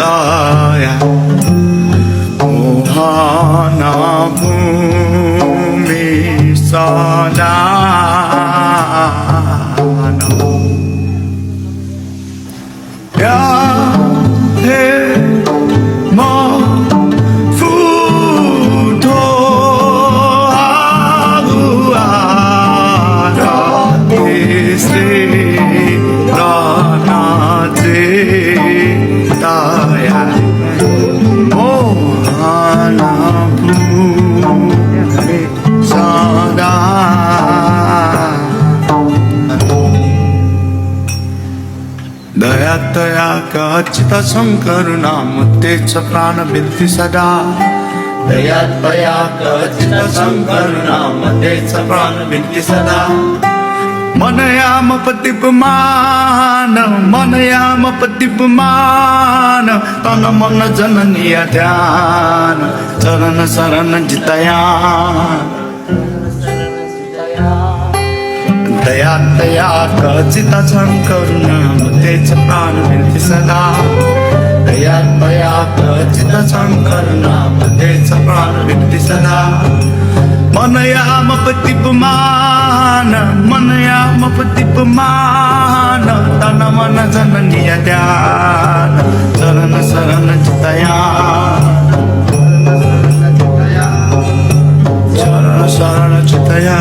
ताया मोहाना भूमि सदान या हे मा फूटो आगुआरा से रानाचे ताया मोहाना भूमि सदा दया तया कचित शंकर नाम तेच प्राण बिलती सदा दया तया कचित शंकर नाम तेच प्राण बिलती सदा मनयाम पतिपमान मनयाम पतिपमान तन मन जननीय ध्यान चरण शरण जितया दया तया कचित शंकर नाम तेच प्राण बिलती सदा दया तया कचित शंकर नाम तेच प्राण बिलती सदा मनयाम पतिपमान मनयाम पतिपमान तन मन जननीय ध्यान चरण शरण जितया चरण शरण जितया